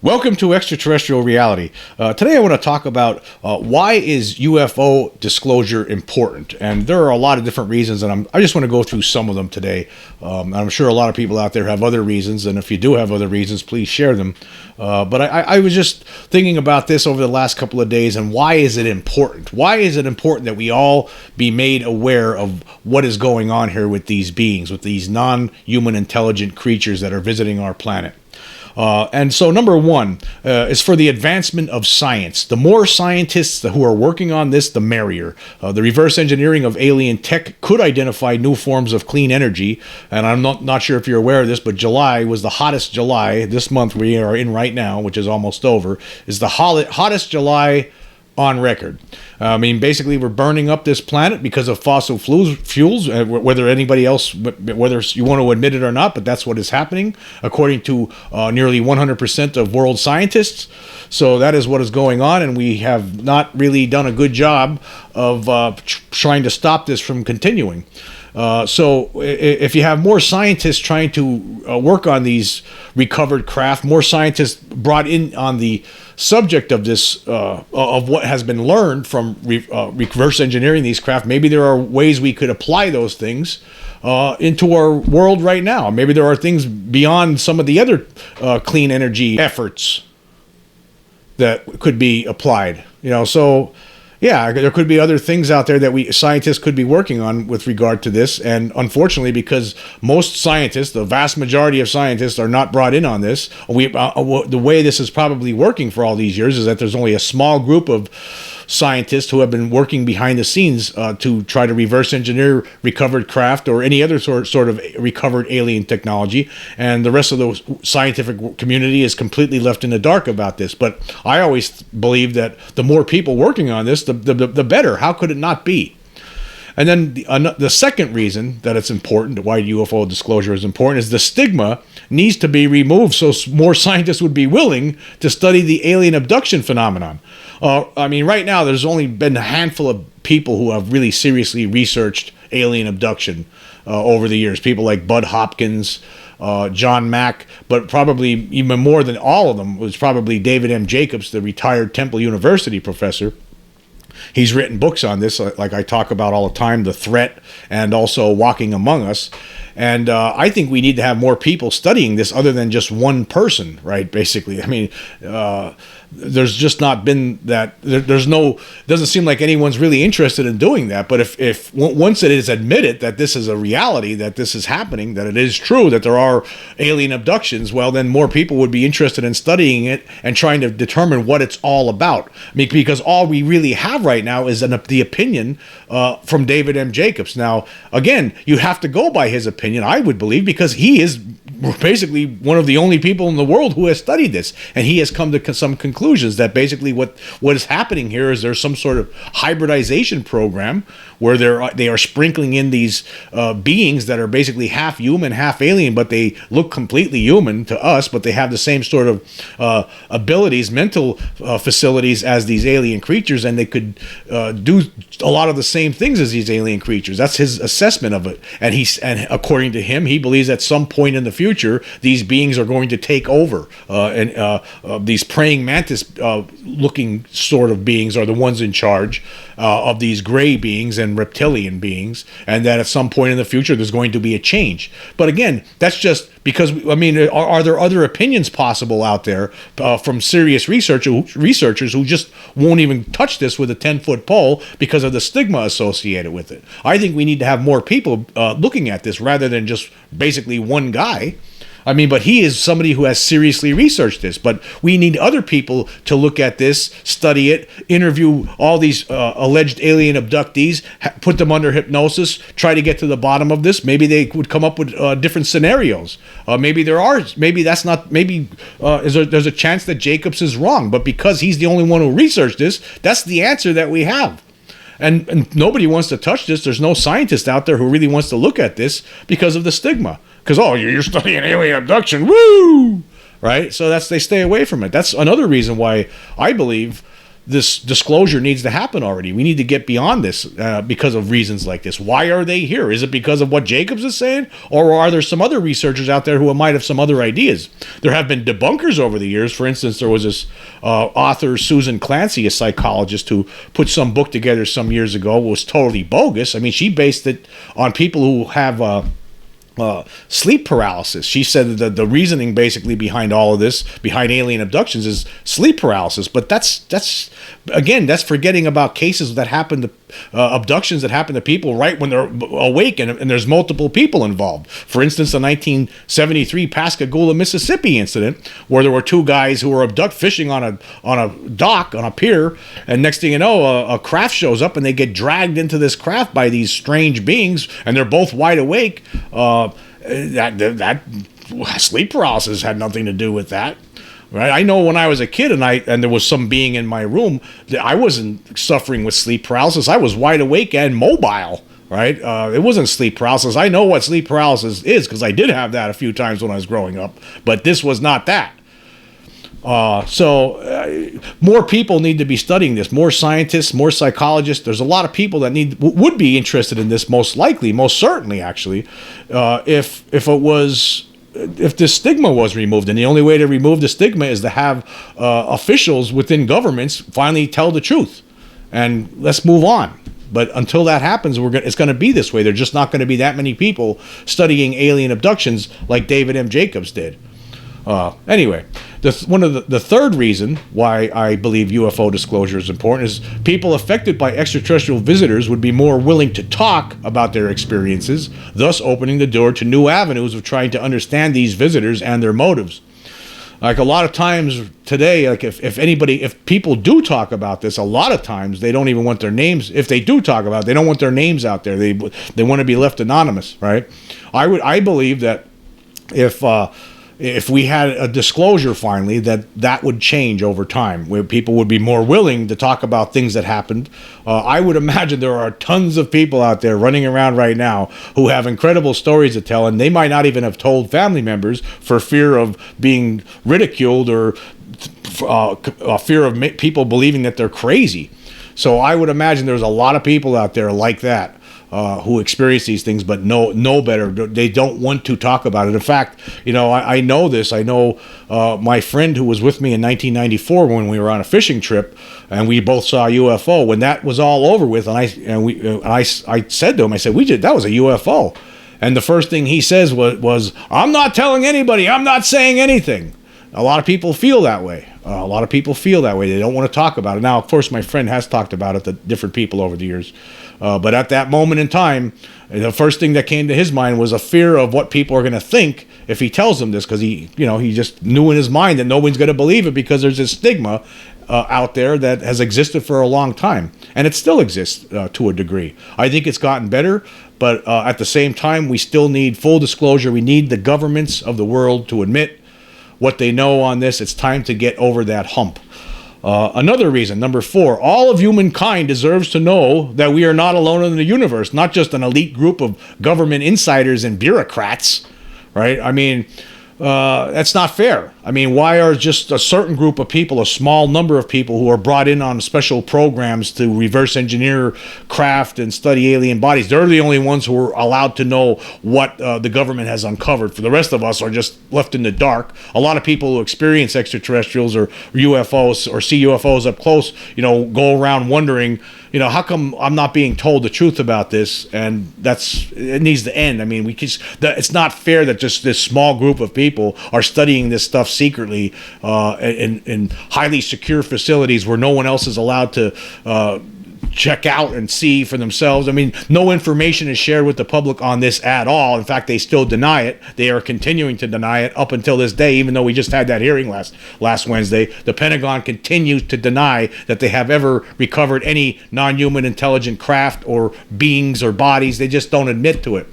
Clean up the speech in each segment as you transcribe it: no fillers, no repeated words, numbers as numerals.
Welcome to Extraterrestrial Reality. Today I want to talk about why is UFO disclosure important, and there are a lot of different reasons, and I just want to go through some of them today. I'm sure a lot of people out there have other reasons, and if you do have other reasons, please share them. But I was just thinking about this over the last couple of days, and why is it important? Why is it important that we all be made aware of what is going on here with these beings, with these non-human intelligent creatures that are visiting our planet? And so number one is for the advancement of science. The more scientists who are working on this, the merrier. The reverse engineering of alien tech could identify new forms of clean energy. And I'm not sure if you're aware of this, but July was the hottest July. This month we are in right now, which is almost over, is the hottest July on record. I mean, basically, we're burning up this planet because of fossil fuels, whether anybody else, whether you want to admit it or not, but that's what is happening, according to nearly 100% of world scientists. So that is what is going on, and we have not really done a good job of trying to stop this from continuing. So if you have more scientists trying to work on these recovered craft, more scientists brought in on the subject of this, of what has been learned from reverse engineering these craft, maybe there are ways we could apply those things into our world right now. Maybe there are things beyond some of the other clean energy efforts that could be applied. So yeah, there could be other things out there that scientists could be working on with regard to this. And unfortunately, because most scientists, the vast majority of scientists, are not brought in on this, the way this is probably working for all these years is that there's only a small group of scientists who have been working behind the scenes to try to reverse engineer recovered craft or any other sort of recovered alien technology, and the rest of the scientific community is completely left in the dark about this. But I always believe that the more people working on this, the better. How could it not be? And then the second reason that it's important, why UFO disclosure is important, is the stigma needs to be removed so more scientists would be willing to study the alien abduction phenomenon. I mean, right now, there's only been a handful of people who have really seriously researched alien abduction over the years. People like Bud Hopkins, John Mack, but probably even more than all of them was probably David M. Jacobs, the retired Temple University professor. He's written books on this, like I talk about all the time, The Threat and also Walking Among Us. And I think we need to have more people studying this other than just one person, right? Basically, I mean, there's just not been that. Doesn't seem like anyone's really interested in doing that. But if once it is admitted that this is a reality, that this is happening, that it is true, that there are alien abductions, well, then more people would be interested in studying it and trying to determine what it's all about. I mean, because all we really have right now is the opinion from David M. Jacobs. Now, again, you have to go by his opinion, I would believe, because he is basically one of the only people in the world who has studied this, and he has come to some conclusions that basically what is happening here is there's some sort of hybridization program where they are sprinkling in these beings that are basically half human, half alien, but they look completely human to us, but they have the same sort of abilities, mental facilities as these alien creatures, and they could do a lot of the same things as these alien creatures. That's his assessment of it, and according to him, he believes at some point in the future these beings are going to take over, and these praying mantis looking sort of beings are the ones in charge of these gray beings and reptilian beings, and that at some point in the future there's going to be a change. But again, that's just because, I mean, are there other opinions possible out there from serious researchers who just won't even touch this with a 10-foot pole because of the stigma associated with it? I think we need to have more people looking at this rather than just basically one guy. I mean, but he is somebody who has seriously researched this. But we need other people to look at this, study it, interview all these alleged alien abductees, put them under hypnosis, try to get to the bottom of this. Maybe they would come up with different scenarios. Maybe there's a chance that Jacobs is wrong. But because he's the only one who researched this, that's the answer that we have. And nobody wants to touch this. There's no scientist out there who really wants to look at this because of the stigma. Because, you're studying alien abduction, woo! Right? So they stay away from it. That's another reason why I believe this disclosure needs to happen already. We need to get beyond this because of reasons like this. Why are they here? Is it because of what Jacobs is saying? Or are there some other researchers out there who might have some other ideas? There have been debunkers over the years. For instance, there was this author, Susan Clancy, a psychologist, who put some book together some years ago. It was totally bogus. I mean, she based it on people who have sleep paralysis. She said that the reasoning basically behind all of this, behind alien abductions, is sleep paralysis. But that's forgetting about cases that happen to abductions that happen to people right when they're awake, and there's multiple people involved. For instance, the 1973 Pascagoula, Mississippi incident, where there were two guys who were abducted fishing on a dock, on a pier, and next thing you know, a craft shows up and they get dragged into this craft by these strange beings, and they're both wide awake. That sleep paralysis had nothing to do with that. Right? I know when I was a kid and there was some being in my room, that I wasn't suffering with sleep paralysis. I was wide awake and mobile. Right? It wasn't sleep paralysis. I know what sleep paralysis is because I did have that a few times when I was growing up, but this was not that. More people need to be studying this. More scientists, more psychologists. There's a lot of people that would be interested in this. Most certainly, actually, if this stigma was removed. And the only way to remove the stigma is to have officials within governments finally tell the truth, and let's move on. But until that happens, it's going to be this way. There's just not going to be that many people studying alien abductions like David M. Jacobs did. Anyway, the third reason why I believe UFO disclosure is important is people affected by extraterrestrial visitors would be more willing to talk about their experiences, thus opening the door to new avenues of trying to understand these visitors and their motives. Like a lot of times today, like if people do talk about this, a lot of times they don't even want their names. If they do talk about it, they don't want their names out there. They want to be left anonymous, right? I believe that if we had a disclosure finally, that would change over time, where people would be more willing to talk about things that happened. I would imagine there are tons of people out there running around right now who have incredible stories to tell, and they might not even have told family members for fear of being ridiculed or fear of people believing that they're crazy. So I would imagine there's a lot of people out there like that. Who experience these things but know better. They don't want to talk about it. In fact, I know this. I know my friend who was with me in 1994 when we were on a fishing trip, and we both saw a UFO. When that was all over with, I said to him, I said, that was a UFO. And the first thing he says was, I'm not telling anybody. I'm not saying anything. A lot of people feel that way. They don't want to talk about it. Now, of course, my friend has talked about it to different people over the years. But at that moment in time, the first thing that came to his mind was a fear of what people are going to think if he tells them this, because he just knew in his mind that no one's going to believe it because there's this stigma out there that has existed for a long time, and it still exists to a degree. I think it's gotten better, but at the same time, we still need full disclosure. We need the governments of the world to admit what they know on this. It's time to get over that hump. Another reason, number 4, all of humankind deserves to know that we are not alone in the universe, not just an elite group of government insiders and bureaucrats, right? I mean, that's not fair. I mean, why are just a certain group of people, a small number of people who are brought in on special programs to reverse engineer craft and study alien bodies, they're the only ones who are allowed to know what the government has uncovered. For the rest of us are just left in the dark. A lot of people who experience extraterrestrials or UFOs or see UFOs up close, go around wondering, how come I'm not being told the truth about this? And it needs to end. I mean, it's not fair that just this small group of people are studying this stuff secretly in highly secure facilities where no one else is allowed to check out and see for themselves. I mean, no information is shared with the public on this at all. In fact, they still deny it. They are continuing to deny it up until this day, even though we just had that hearing last Wednesday. The Pentagon continues to deny that they have ever recovered any non-human intelligent craft or beings or bodies. They just don't admit to it.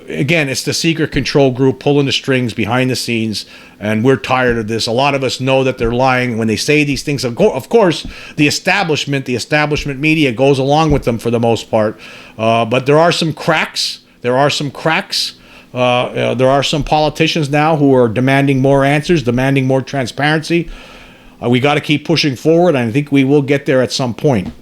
Again, it's the secret control group pulling the strings behind the scenes, and we're tired of this. A lot of us know that they're lying when they say these things. Of course, the establishment media goes along with them for the most part, but there are some cracks. There are some politicians now who are demanding more answers, demanding more transparency. We got to keep pushing forward, and I think we will get there at some point.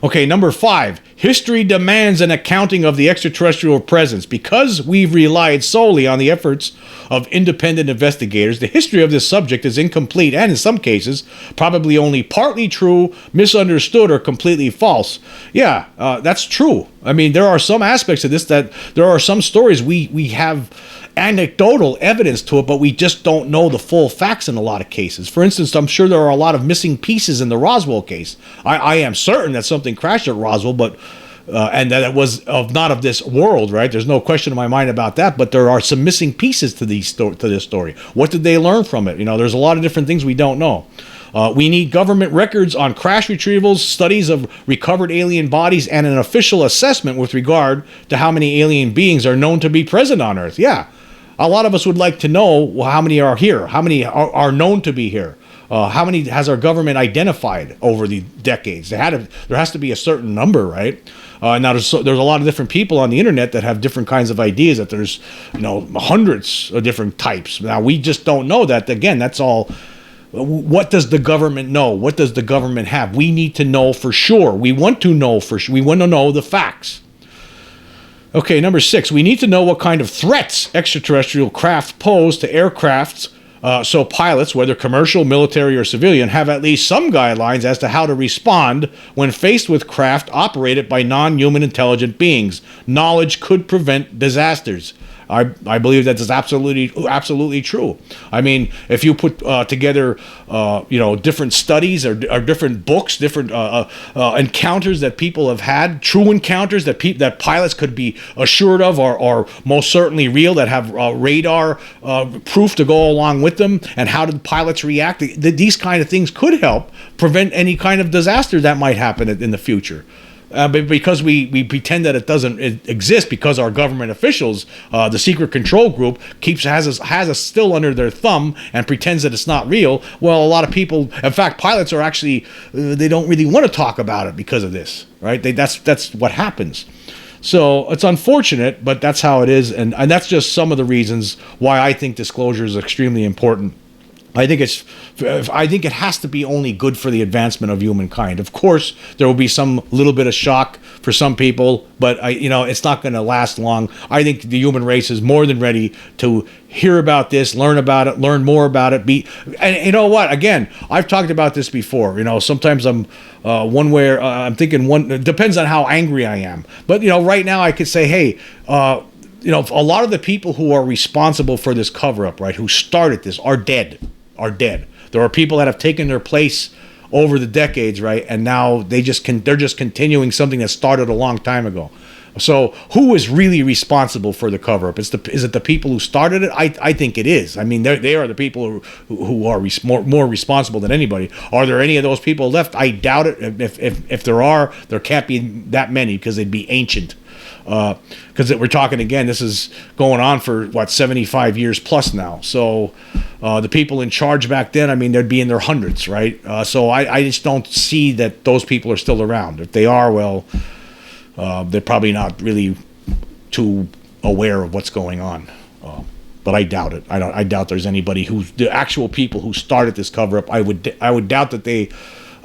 Okay, number 5. History demands an accounting of the extraterrestrial presence. Because we've relied solely on the efforts of independent investigators, the history of this subject is incomplete and, in some cases, probably only partly true, misunderstood, or completely false. Yeah, that's true. I mean, there are some aspects of this that there are some stories we have anecdotal evidence to it, but we just don't know the full facts in a lot of cases. For instance, I'm sure there are a lot of missing pieces in the Roswell case. I am certain that something crashed at Roswell, but and that it was not of this world, right? There's no question in my mind about that, but there are some missing pieces to this story. What did they learn from it? There's a lot of different things we don't know. We need government records on crash retrievals, studies of recovered alien bodies, and an official assessment with regard to how many alien beings are known to be present on Earth. Yeah, a lot of us would like to know how many are here, how many are known to be here. How many has our government identified over the decades? There has to be a certain number, right? Now there's a lot of different people on the internet that have different kinds of ideas that there's hundreds of different types. Now we just don't know that. Again, that's all. What does the government know? What does the government have? We need to know for sure. We want to know for sure. We want to know the facts. Okay, number 6. We need to know what kind of threats extraterrestrial craft pose to aircrafts. So pilots, whether commercial, military, or civilian, have at least some guidelines as to how to respond when faced with craft operated by non-human intelligent beings. Knowledge could prevent disasters. I believe that is absolutely true. I mean, if you put together, different studies or different books, different encounters that people have had, true encounters that pilots could be assured of are most certainly real, that have radar proof to go along with them, and how did pilots react? These kind of things could help prevent any kind of disaster that might happen in the future. But because we pretend that it doesn't exist, because our government officials, the secret control group, has us still under their thumb and pretends that it's not real. Well, a lot of people, in fact, pilots are actually they don't really want to talk about it because of this, right? That's what happens. So it's unfortunate, but that's how it is, and that's just some of the reasons why I think disclosure is extremely important. I think it has to be only good for the advancement of humankind. Of course, there will be some little bit of shock for some people, but it's not going to last long. I think the human race is more than ready to hear about this, learn about it, learn more about it. And you know what? Again, I've talked about this before. Sometimes I'm one way. I'm thinking one. It depends on how angry I am. But right now I could say, hey. A lot of the people who are responsible for this cover-up, right, who started this, are dead. There are people that have taken their place over the decades, right, and now they're just continuing something that started a long time ago. So who is really responsible for the cover-up? Is it the people who started it? I think it is. I mean, they are the people who are more responsible than anybody. Are there any of those people left? I doubt it. If there are, there can't be that many, because they'd be ancient. Because we're talking, again, this is going on for 75 years plus now. So the people in charge back then, I mean, they'd be in their hundreds, right? So I just don't see that those people are still around. If they are, well, they're probably not really too aware of what's going on. But I doubt it. I doubt there's anybody the actual people who started this cover-up. I would doubt that they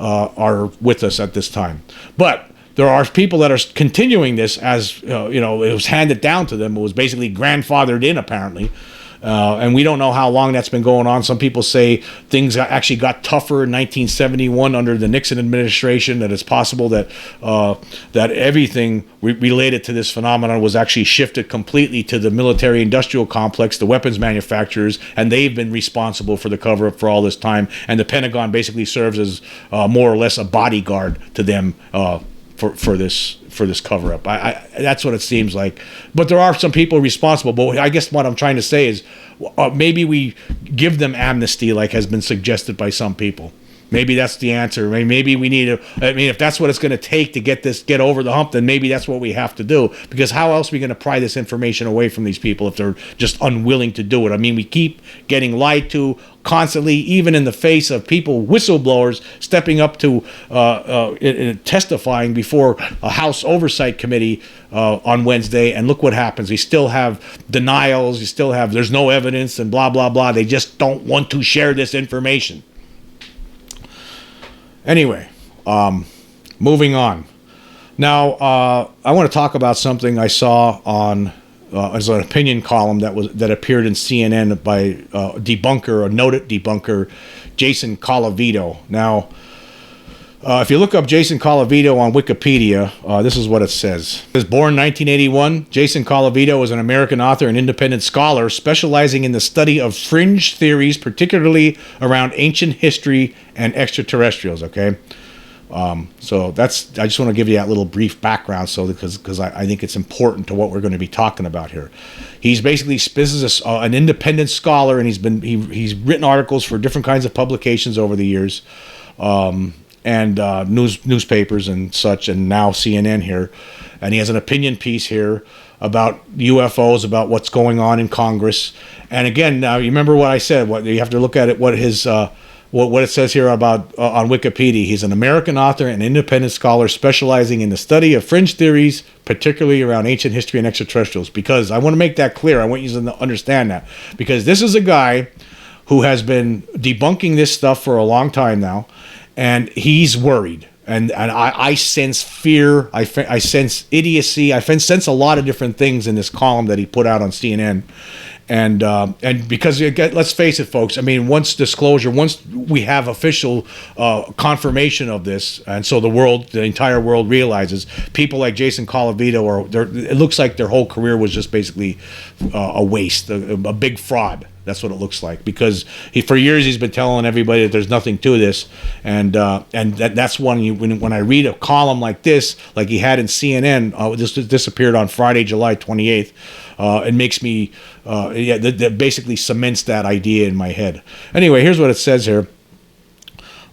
are with us at this time. But there are people that are continuing this as, it was handed down to them. It was basically grandfathered in, apparently. And we don't know how long that's been going on. Some people say things actually got tougher in 1971 under the Nixon administration, that it's possible that everything related to this phenomenon was actually shifted completely to the military-industrial complex, the weapons manufacturers, and they've been responsible for the cover-up for all this time. And the Pentagon basically serves as more or less a bodyguard to them for this cover-up. That's what it seems like. But there are some people responsible. But I guess what I'm trying to say is maybe we give them amnesty, like has been suggested by some people. Maybe that's the answer. Maybe we need if that's what it's going to take to get over the hump, then maybe that's what we have to do. Because how else are we going to pry this information away from these people if they're just unwilling to do it? I mean, we keep getting lied to constantly, even in the face of people, whistleblowers, stepping up to testifying before a House Oversight Committee on Wednesday, and look what happens. We still have denials. There's no evidence, and blah, blah, blah. They just don't want to share this information. Anyway, moving on. Now, I want to talk about something I saw on as an opinion column that appeared in CNN by debunker, a noted debunker, Jason Colavito. Now, if you look up Jason Colavito on Wikipedia, this is what it says. He was born 1981. Jason Colavito is an American author and independent scholar specializing in the study of fringe theories, particularly around ancient history and extraterrestrials. Okay. So I just want to give you that little brief background, because I think it's important to what we're going to be talking about here. He's basically an independent scholar, and he's written articles for different kinds of publications over the years, and newspapers and such, and now CNN here, and he has an opinion piece here about UFOs, about what's going on in Congress. And again, now you remember what I said. What you have to look at it. What his what it says here about on Wikipedia. He's an American author and independent scholar specializing in the study of fringe theories, particularly around ancient history and extraterrestrials. Because I want to make that clear. I want you to understand that. Because this is a guy who has been debunking this stuff for a long time now, and he's worried. And I sense fear. I sense idiocy. I sense a lot of different things in this column that he put out on CNN. And because let's face it, folks. I mean, once we have official confirmation of this, and so the entire world realizes, people like Jason Colavito it looks like their whole career was just basically a waste, a big fraud. That's what it looks like, because for years he's been telling everybody that there's nothing to this, and that's when I read a column like this, like he had in CNN, this appeared on Friday, July 28th. It makes me, that basically cements that idea in my head. Anyway, here's what it says here.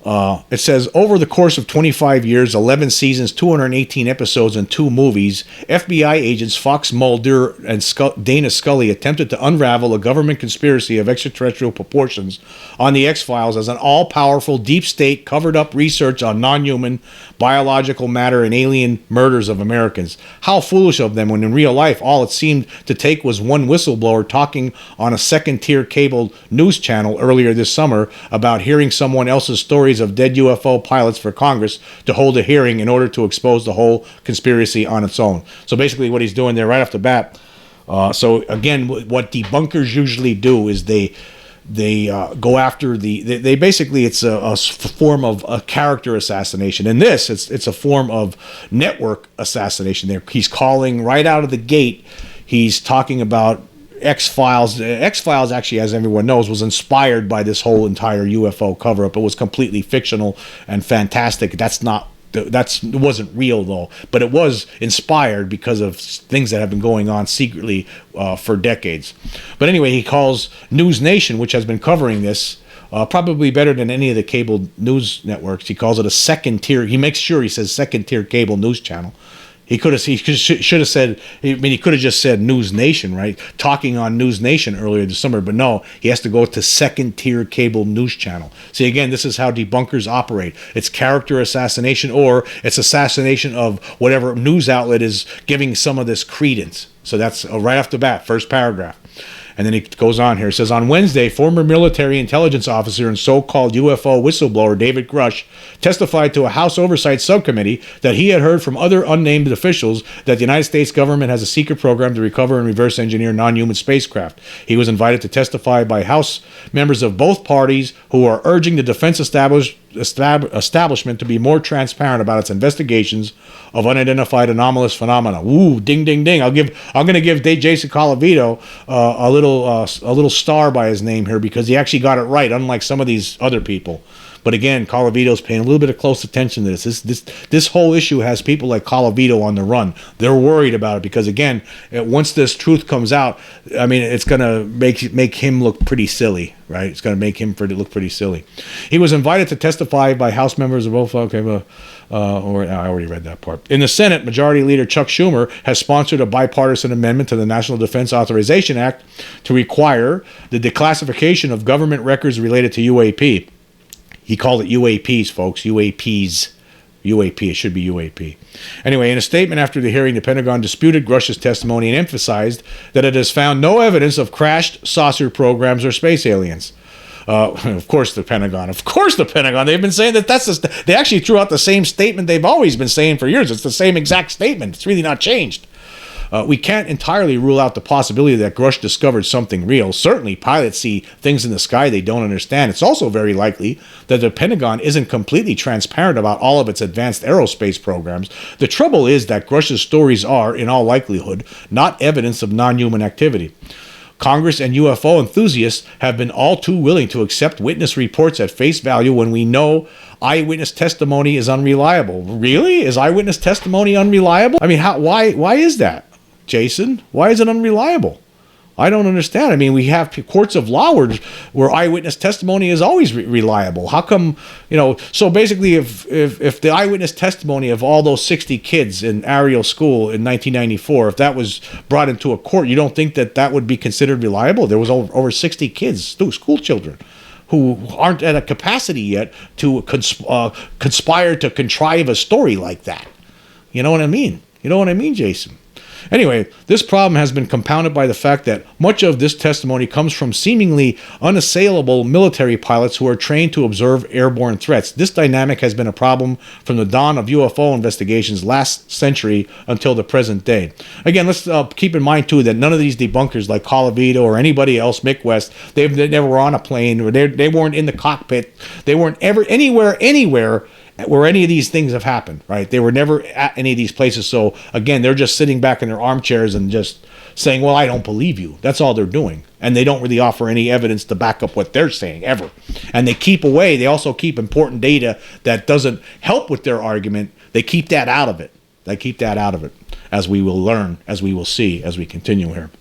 It says, over the course of 25 years, 11 seasons, 218 episodes, and 2 movies, FBI agents Fox Mulder and Dana Scully attempted to unravel a government conspiracy of extraterrestrial proportions on the X-Files as an all-powerful deep state covered up research on non-human biological matter and alien murders of Americans. How foolish of them, when in real life all it seemed to take was one whistleblower talking on a second-tier cable news channel earlier this summer about hearing someone else's stories of dead UFO pilots for Congress to hold a hearing in order to expose the whole conspiracy on its own. So basically what he's doing there right off the bat. So again, what debunkers usually do is they go after they basically, it's a form of a character assassination. In this, it's a form of network assassination. There, he's calling right out of the gate. He's talking about X-Files. X-Files, actually, as everyone knows, was inspired by this whole entire UFO cover-up. It was completely fictional and fantastic. It wasn't real, though, but it was inspired because of things that have been going on secretly for decades. But anyway, he calls News Nation, which has been covering this, probably better than any of the cable news networks. He calls it a second tier. He makes sure he says second tier cable news channel. He should have said, he could have just said News Nation, right? Talking on News Nation earlier this summer, but no, he has to go to second tier cable news channel. See, again, this is how debunkers operate. It's character assassination, or it's assassination of whatever news outlet is giving some of this credence. So that's right off the bat, first paragraph. And then he goes on here. It says, on Wednesday, former military intelligence officer and so-called UFO whistleblower David Grush testified to a House Oversight Subcommittee that he had heard from other unnamed officials that the United States government has a secret program to recover and reverse engineer non-human spacecraft. He was invited to testify by House members of both parties who are urging the defense establishment to be more transparent about its investigations of unidentified anomalous phenomena. Ooh, ding, ding, ding! I'm going to give Jason Colavito a little star by his name here, because he actually got it right, unlike some of these other people. But again, Colavito's paying a little bit of close attention to this. This whole issue has people like Colavito on the run. They're worried about it because, again, once this truth comes out, I mean, it's going to make him look pretty silly, right? It's going to make him look pretty silly. He was invited to testify by House members of both. Okay, I already read that part. In the Senate, Majority Leader Chuck Schumer has sponsored a bipartisan amendment to the National Defense Authorization Act to require the declassification of government records related to UAP. He called it UAPs, folks. UAPs. UAP. It should be UAP. Anyway, in a statement after the hearing, the Pentagon disputed Grush's testimony and emphasized that it has found no evidence of crashed saucer programs or space aliens. Of course, the Pentagon. Of course, the Pentagon. They've been saying that they actually threw out the same statement they've always been saying for years. It's the same exact statement. It's really not changed. We can't entirely rule out the possibility that Grush discovered something real. Certainly, pilots see things in the sky they don't understand. It's also very likely that the Pentagon isn't completely transparent about all of its advanced aerospace programs. The trouble is that Grush's stories are, in all likelihood, not evidence of non-human activity. Congress and UFO enthusiasts have been all too willing to accept witness reports at face value when we know eyewitness testimony is unreliable. Really? Is eyewitness testimony unreliable? I mean, why is that, Jason? Why is it unreliable? I don't understand. I mean, we have courts of law where eyewitness testimony is always reliable. How come, so basically if the eyewitness testimony of all those 60 kids in Ariel School in 1994, if that was brought into a court, you don't think that would be considered reliable? There was over 60 kids, school children, who aren't at a capacity yet to conspire to contrive a story like that. You know what I mean? You know what I mean, Jason? Anyway, this problem has been compounded by the fact that much of this testimony comes from seemingly unassailable military pilots who are trained to observe airborne threats. This dynamic has been a problem from the dawn of UFO investigations last century until the present day. Again, let's keep in mind, too, that none of these debunkers like Colavito or anybody else, Mick West, they never were on a plane, or they weren't in the cockpit. They weren't ever anywhere where any of these things have happened, right? They were never at any of these places. So again, they're just sitting back in their armchairs and just saying, well, I don't believe you. That's all they're doing. And they don't really offer any evidence to back up what they're saying ever. And they also keep important data that doesn't help with their argument. They keep that out of it. As we will learn, as we will see, as we continue here.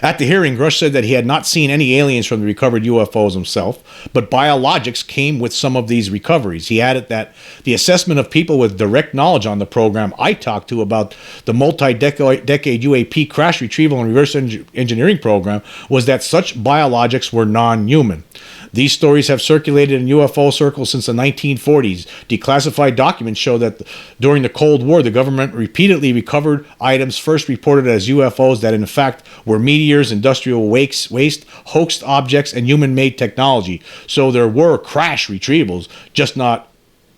At the hearing, Grush said that he had not seen any aliens from the recovered UFOs himself, but biologics came with some of these recoveries. He added that the assessment of people with direct knowledge on the program I talked to about the multi-decade UAP crash retrieval and reverse engineering program was that such biologics were non-human. These stories have circulated in UFO circles since the 1940s. Declassified documents show that during the Cold War, the government repeatedly recovered items first reported as UFOs that in fact were meteors, industrial waste, hoaxed objects, and human-made technology. So there were crash retrievals, just not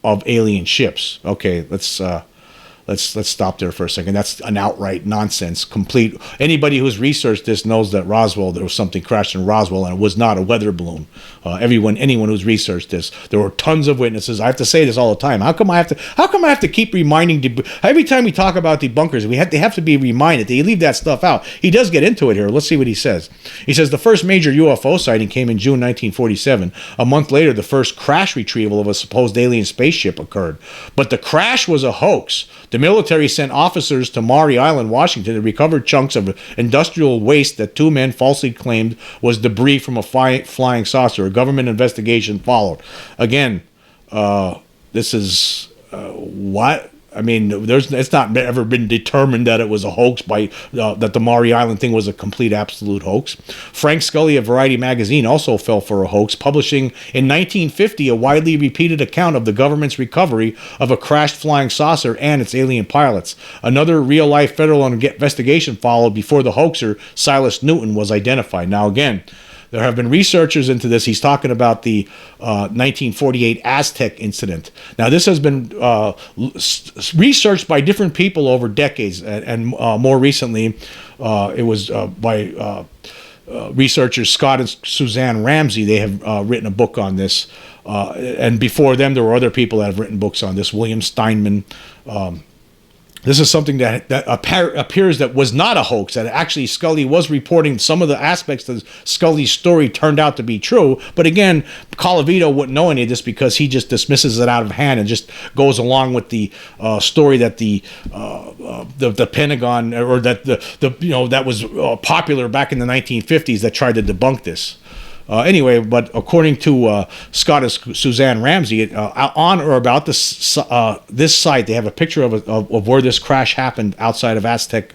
of alien ships. Okay, let's stop there for a second. That's an outright nonsense. Complete. Anybody who's researched this knows that there was something crashed in Roswell, and it was not a weather balloon. Anyone who's researched this, there were tons of witnesses. I have to say this all the time. How come I have to keep reminding? Every time we talk about debunkers, they have to be reminded. They leave that stuff out. He does get into it here. Let's see what he says. He says the first major UFO sighting came in June 1947. A month later, the first crash retrieval of a supposed alien spaceship occurred. But the crash was a hoax. The military sent officers to Maury Island, Washington, to recover chunks of industrial waste that two men falsely claimed was debris from a flying saucer. A government investigation followed. Again, this is what? I mean, it's not ever been determined that it was a hoax that the Maury Island thing was a complete absolute hoax. Frank Scully of Variety magazine also fell for a hoax, publishing in 1950 a widely repeated account of the government's recovery of a crashed flying saucer and its alien pilots. Another real-life federal investigation followed before the hoaxer, Silas Newton, was identified. Now again, there have been researchers into this. He's talking about the 1948 Aztec incident. Now, this has been researched by different people over decades, and more recently, it was by researchers Scott and Suzanne Ramsey. They have written a book on this, and before them, there were other people that have written books on this. William Steinman. This is something that appears that was not a hoax, that actually Scully was reporting some of the aspects of Scully's story turned out to be true. But again, Colavito wouldn't know any of this because he just dismisses it out of hand and just goes along with the story that the Pentagon, or that that was popular back in the 1950s, that tried to debunk this. Anyway, but according to Scott and Suzanne Ramsey, on or about this site, they have a picture of where this crash happened outside of Aztec,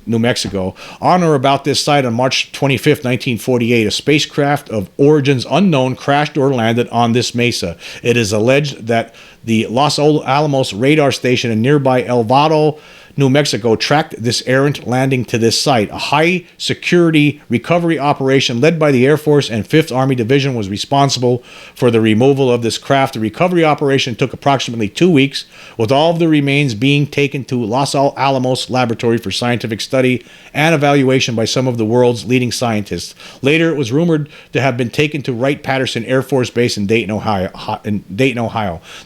New Mexico. On or about this site on March 25th, 1948, a spacecraft of origins unknown crashed or landed on this mesa. It is alleged that the Los Alamos radar station in nearby El Vado New Mexico, tracked this errant landing to this site. A high-security recovery operation led by the Air Force and 5th Army Division was responsible for the removal of this craft. The recovery operation took approximately 2 weeks, with all of the remains being taken to Los Alamos Laboratory for scientific study and evaluation by some of the world's leading scientists. Later, it was rumored to have been taken to Wright-Patterson Air Force Base in Dayton, Ohio.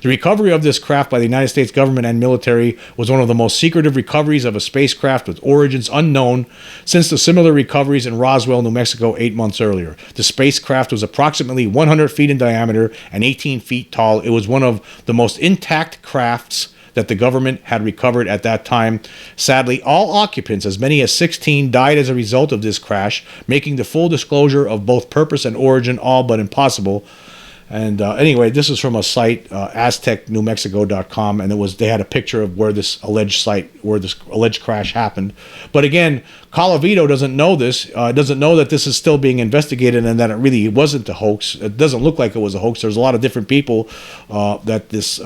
The recovery of this craft by the United States government and military was one of the most secretive recoveries of a spacecraft with origins unknown since the similar recoveries in Roswell, New Mexico 8 months earlier. The spacecraft was approximately 100 feet in diameter and 18 feet tall. It was one of the most intact crafts that the government had recovered at that time. Sadly, all occupants, as many as 16, died as a result of this crash, making the full disclosure of both purpose and origin all but impossible. And anyway, this is from a site, aztecnewmexico.com, and they had a picture of where this alleged crash happened. But again, Colavito doesn't know this, doesn't know that this is still being investigated and that it really wasn't a hoax. It doesn't look like it was a hoax. There's a lot of different people that this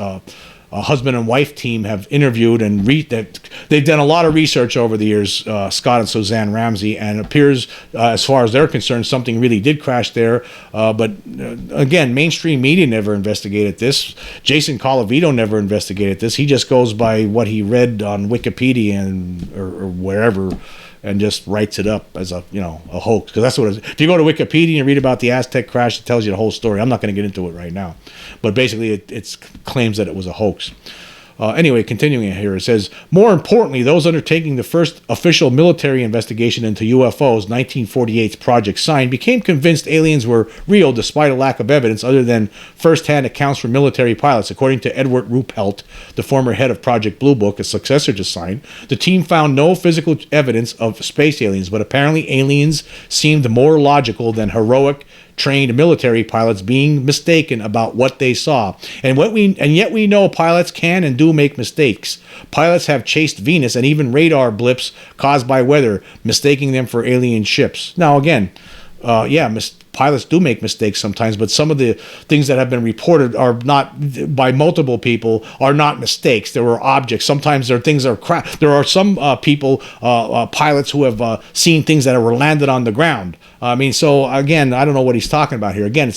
husband and wife team have interviewed, and they've done a lot of research over the years, Scott and Suzanne Ramsey, and it appears, as far as they're concerned, something really did crash there. But again, mainstream media never investigated this. Jason Colavito never investigated this. He just goes by what he read on Wikipedia or wherever, and just writes it up as a hoax, because that's what it is. If you go to Wikipedia and read about the Aztec crash, it tells you the whole story. I'm not going to get into it right now, but basically it claims that it was a hoax. Anyway, continuing here, it says, more importantly, those undertaking the first official military investigation into UFOs, 1948's Project Sign, became convinced aliens were real despite a lack of evidence other than first-hand accounts from military pilots. According to Edward Ruppelt, the former head of Project Blue Book, a successor to Sign, the team found no physical evidence of space aliens, but apparently aliens seemed more logical than heroic trained military pilots being mistaken about what they saw. And yet we know pilots can and do make mistakes. Pilots have chased Venus and even radar blips caused by weather, mistaking them for alien ships. Now again, pilots do make mistakes sometimes, but some of the things that have been reported are not, by multiple people, are not mistakes. There were objects. Sometimes there are things that are there are some pilots who have seen things that were landed on the ground. I mean, so again, I don't know what he's talking about here. Again,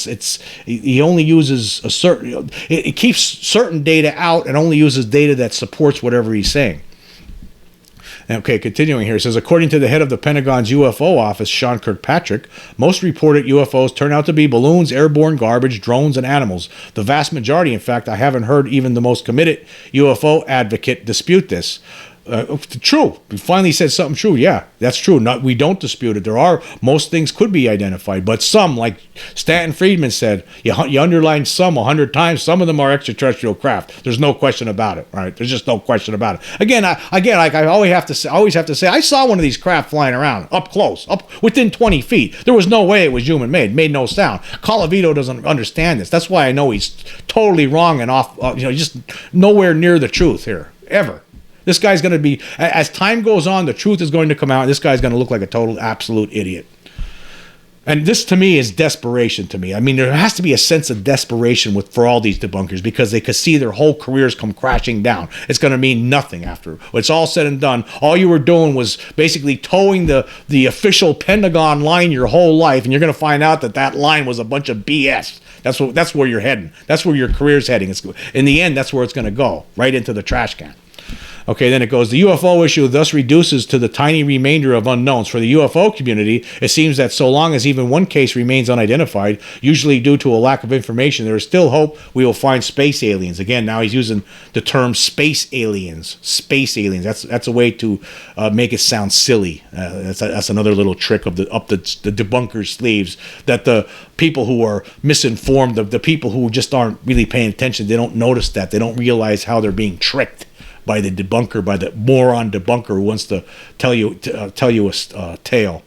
he only uses a certain, it keeps certain data out and only uses data that supports whatever he's saying. Okay, continuing here, it says, according to the head of the Pentagon's UFO office, Sean Kirkpatrick, most reported UFOs turn out to be balloons, airborne garbage, drones, and animals. The vast majority, in fact, I haven't heard even the most committed UFO advocate dispute this. True. We finally said something true. Yeah, that's true. We don't dispute it. Most things could be identified, but some, like Stanton Friedman said, you underlined some 100 times. Some of them are extraterrestrial craft. There's no question about it. Right? There's just no question about it. Again, like I always have to say, I saw one of these craft flying around up close, up within 20 feet. There was no way it was human made. Made no sound. Colavito doesn't understand this. That's why I know he's totally wrong and off. Just nowhere near the truth here ever. This guy's going to be, as time goes on, the truth is going to come out, and this guy's going to look like a total, absolute idiot. And this, to me, is desperation to me. I mean, there has to be a sense of desperation for all these debunkers, because they could see their whole careers come crashing down. It's going to mean nothing after. When it's all said and done, all you were doing was basically towing the official Pentagon line your whole life, and you're going to find out that line was a bunch of BS. That's where you're heading. That's where your career's heading. In the end, that's where it's going to go, right into the trash can. Okay, then it goes, the UFO issue thus reduces to the tiny remainder of unknowns. For the UFO community, it seems that so long as even one case remains unidentified, usually due to a lack of information, there is still hope we will find space aliens. Again, now he's using the term space aliens. Space aliens. That's a way to make it sound silly. That's another little trick of the debunker's sleeves, that the people who are misinformed, the people who just aren't really paying attention, they don't notice that. They don't realize how they're being tricked by the debunker, by the moron debunker who wants to tell you a tale.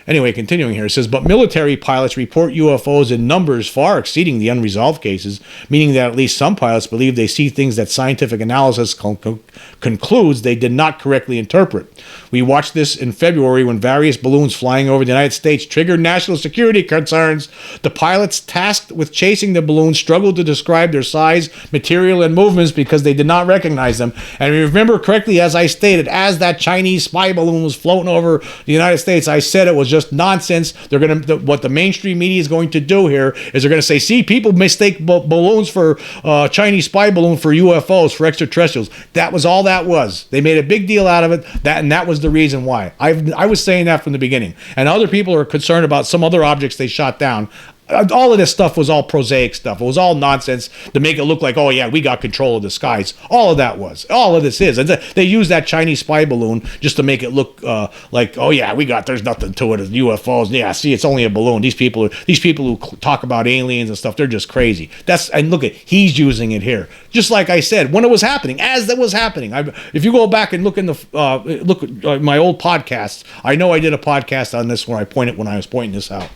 Anyway, continuing here, it says, but military pilots report UFOs in numbers far exceeding the unresolved cases, meaning that at least some pilots believe they see things that scientific analysis concludes they did not correctly interpret. We watched this in February when various balloons flying over the United States triggered national security concerns. The pilots tasked with chasing the balloons struggled to describe their size, material, and movements because they did not recognize them. And remember correctly, as I stated, as that Chinese spy balloon was floating over the United States, I said it was just nonsense. They're going to, what the mainstream media is going to do here is they're going to say, see, people mistake balloons for Chinese spy balloon for UFOs, for extraterrestrials. That was all that was. They made a big deal out of it, and that was the reason why. I was saying that from the beginning. And other people are concerned about some other objects they shot down. All of this stuff was all prosaic stuff. It was all nonsense to make it look like, oh yeah, we got control of the skies. All of that was. All of this is. And they used that Chinese spy balloon just to make it look like, oh yeah, there's nothing to it. It's UFOs. Yeah, see, it's only a balloon. These people who talk about aliens and stuff, they're just crazy. And look he's using it here. Just like I said, when it was happening, as that was happening. If you go back and look at my old podcasts, I know I did a podcast on this where when I was pointing this out.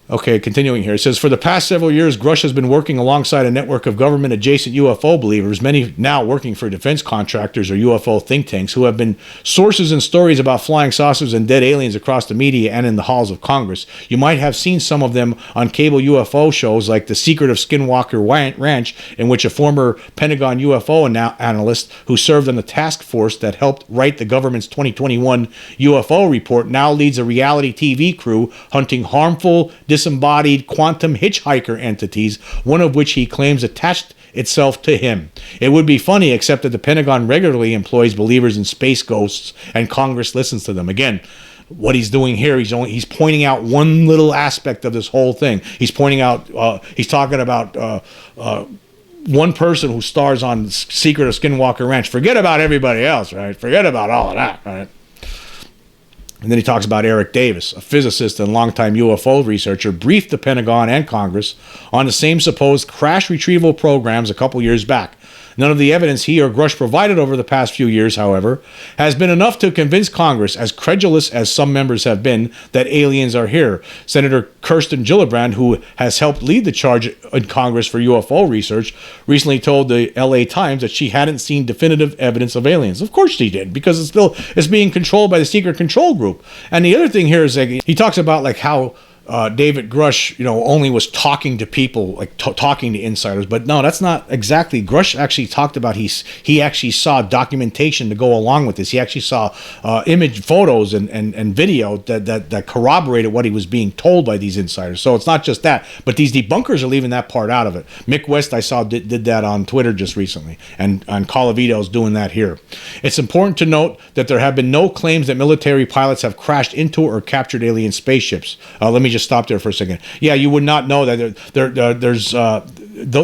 Okay, continuing here. It says, for the past several years, Grush has been working alongside a network of government-adjacent UFO believers, many now working for defense contractors or UFO think tanks, who have been sources in stories about flying saucers and dead aliens across the media and in the halls of Congress. You might have seen some of them on cable UFO shows like The Secret of Skinwalker Ranch, in which a former Pentagon UFO analyst who served on the task force that helped write the government's 2021 UFO report now leads a reality TV crew hunting harmful, disembodied quantum hitchhiker entities, one of which he claims attached itself to him. It would be funny, except that the Pentagon regularly employs believers in space ghosts, and Congress listens to them. Again, what he's doing here, he's pointing out one little aspect of this whole thing. He's pointing out, he's talking about one person who stars on Secret of Skinwalker Ranch. Forget about everybody else, right? Forget about all of that, right? And then he talks about Eric Davis, a physicist and longtime UFO researcher, briefed the Pentagon and Congress on the same supposed crash retrieval programs a couple years back. None of the evidence he or Grush provided over the past few years, however, has been enough to convince Congress, as credulous as some members have been, that aliens are here. Senator Kirsten Gillibrand, who has helped lead the charge in Congress for UFO research, recently told the LA Times that she hadn't seen definitive evidence of aliens. Of course she did, because it's being controlled by the secret control group. And the other thing here is that he talks about like how David Grush, only was talking to people, like talking to insiders. But no, that's not exactly. Grush actually talked about he actually saw documentation to go along with this. He actually saw image photos and video that corroborated what he was being told by these insiders. So it's not just that, but these debunkers are leaving that part out of it. Mick West, I saw, did that on Twitter just recently, and Colavito is doing that here. It's important to note that there have been no claims that military pilots have crashed into or captured alien spaceships. Let me just stop there for a second. Yeah, you would not know that there's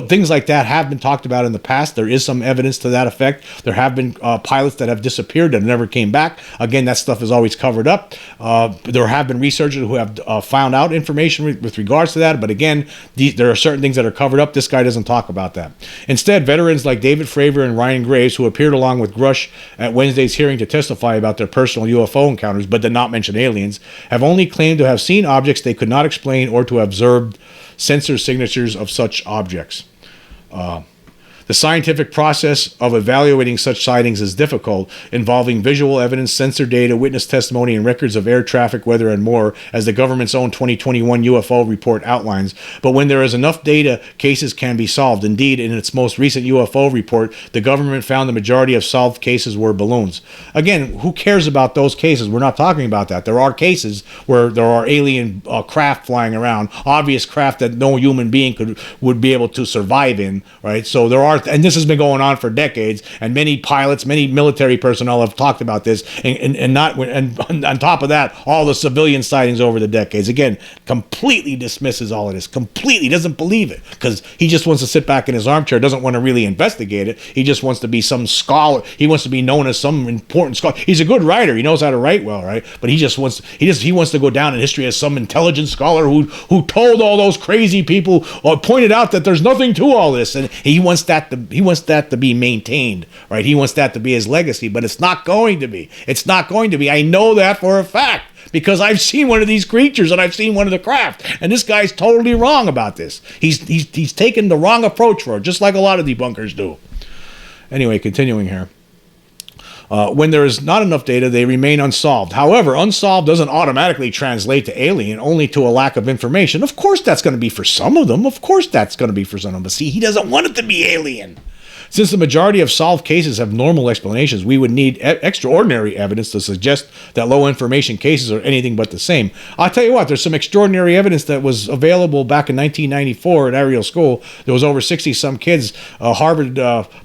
things like that have been talked about in the past. There is some evidence to that effect. There have been pilots that have disappeared that never came back. Again, that stuff is always covered up. There have been researchers who have found out information with regards to that. But again, there are certain things that are covered up. This guy doesn't talk about that. Instead, veterans like David Fravor and Ryan Graves, who appeared along with Grush at Wednesday's hearing to testify about their personal UFO encounters, but did not mention aliens, have only claimed to have seen objects they could not explain or to have observed sensor signatures of such objects. The scientific process of evaluating such sightings is difficult, involving visual evidence, sensor data, witness testimony, and records of air traffic, weather, and more, as the government's own 2021 UFO report outlines. But when there is enough data, cases can be solved. Indeed, in its most recent UFO report, the government found the majority of solved cases were balloons. Again, who cares about those cases? We're not talking about that. There are cases where there are alien craft flying around, obvious craft that no human being would be able to survive in, right? So there are, and this has been going on for decades, and many pilots, many military personnel have talked about this, and on top of that, all the civilian sightings over the decades. Again, completely dismisses all of this, completely doesn't believe it, because he just wants to sit back in his armchair, doesn't want to really investigate it. He just wants to be some scholar. He wants to be known as some important scholar. He's a good writer. He knows how to write well, right? But he wants to go down in history as some intelligent scholar who told all those crazy people, or pointed out that there's nothing to all this, and he wants that to be maintained, right? He wants that to be his legacy, but it's not going to be. It's not going to be. I know that for a fact, because I've seen one of these creatures and I've seen one of the craft, and this guy's totally wrong about this. He's taken the wrong approach for it, just like a lot of debunkers do. Anyway, continuing here. When there is not enough data, they remain unsolved. However, unsolved doesn't automatically translate to alien, only to a lack of information. Of course that's going to be for some of them. Of course that's going to be for some of them. But see, he doesn't want it to be alien. Since the majority of solved cases have normal explanations, we would need extraordinary evidence to suggest that low information cases are anything but the same. I'll tell you what, there's some extraordinary evidence that was available back in 1994 at Ariel School. There was over 60-some kids. Harvard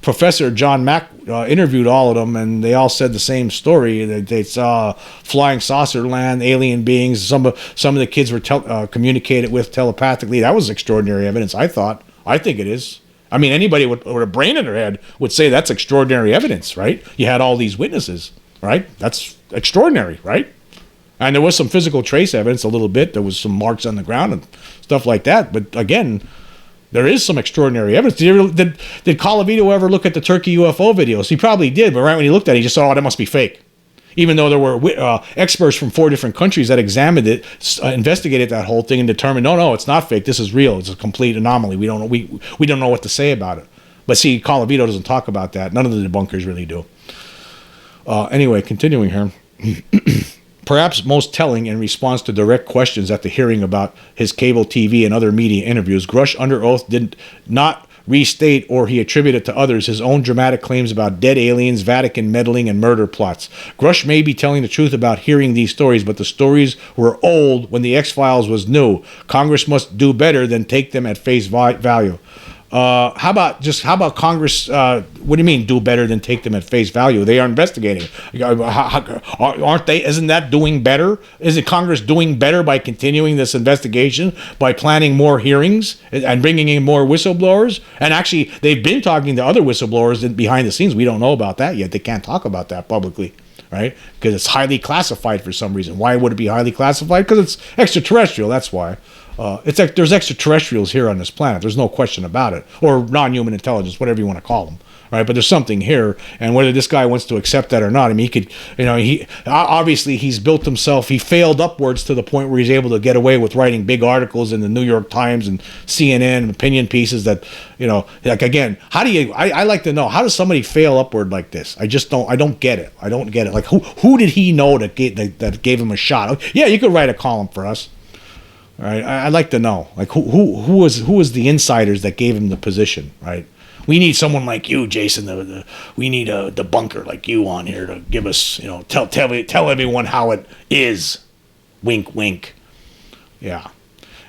professor John Mack interviewed all of them, and they all said the same story, that they saw flying saucer land, alien beings. Some of the kids were communicated with telepathically. That was extraordinary evidence, I thought. I think it is. I mean, anybody with a brain in their head would say that's extraordinary evidence, right? You had all these witnesses, right? That's extraordinary, right? And there was some physical trace evidence a little bit. There was some marks on the ground and stuff like that. But again, there is some extraordinary evidence. Did Colavito ever look at the Turkey UFO videos? He probably did, but right when he looked at it, he just saw, oh, that must be fake. Even though there were experts from 4 different countries that examined it, investigated that whole thing, and determined, no, it's not fake. This is real. It's a complete anomaly. We don't know what to say about it. But see, Colavito doesn't talk about that. None of the debunkers really do. Anyway, continuing here. Perhaps most telling, in response to direct questions at the hearing about his cable TV and other media interviews, Grush under oath did not restate, or he attributed to others, his own dramatic claims about dead aliens, Vatican meddling, and murder plots. Grush may be telling the truth about hearing these stories, but the stories were old when the X-Files was new. Congress must do better than take them at face value. How about Congress? What do you mean do better than take them at face value? They are investigating. Aren't they? Isn't that doing better? Isn't Congress doing better by continuing this investigation, by planning more hearings and bringing in more whistleblowers? And actually, they've been talking to other whistleblowers behind the scenes. We don't know about that yet. They can't talk about that publicly, right? Because it's highly classified for some reason. Why would it be highly classified? Because it's extraterrestrial. That's why. There's extraterrestrials here on this planet. There's no question about it. Or non-human intelligence, whatever you want to call them. Right? But there's something here, and whether this guy wants to accept that or not, I mean, obviously he's built himself. He failed upwards to the point where he's able to get away with writing big articles in the New York Times and CNN and opinion pieces that, like, again, I like to know, how does somebody fail upward like this? I don't get it. I don't get it. Like, who did he know that gave him a shot? Yeah, you could write a column for us. All right, I'd like to know, like, who was the insiders that gave him the position, right? We need someone like you, Jason. We need a debunker like you on here to give us, tell everyone how it is. Wink, wink. Yeah.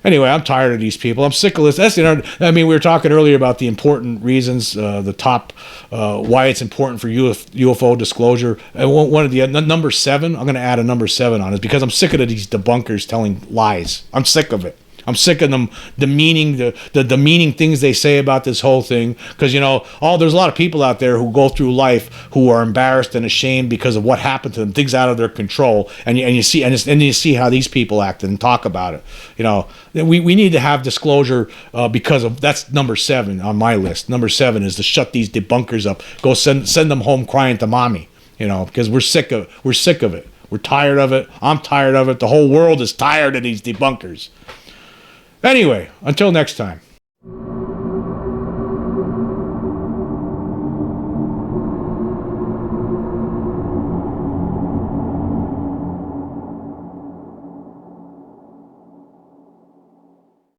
Anyway, I'm tired of these people. I'm sick of this. We were talking earlier about the important reasons, why it's important for UFO disclosure. One of the number 7. I'm going to add a number 7 on it because I'm sick of these debunkers telling lies. I'm sick of it. I'm sick of them demeaning the demeaning things they say about this whole thing, because there's a lot of people out there who go through life who are embarrassed and ashamed because of what happened to them, things out of their control, and you see how these people act and talk about it. We need to have disclosure because of that's number 7 on my list. Number 7 is to shut these debunkers up. Go send them home crying to mommy. Because we're sick of it. We're tired of it. I'm tired of it. The whole world is tired of these debunkers. Anyway, until next time.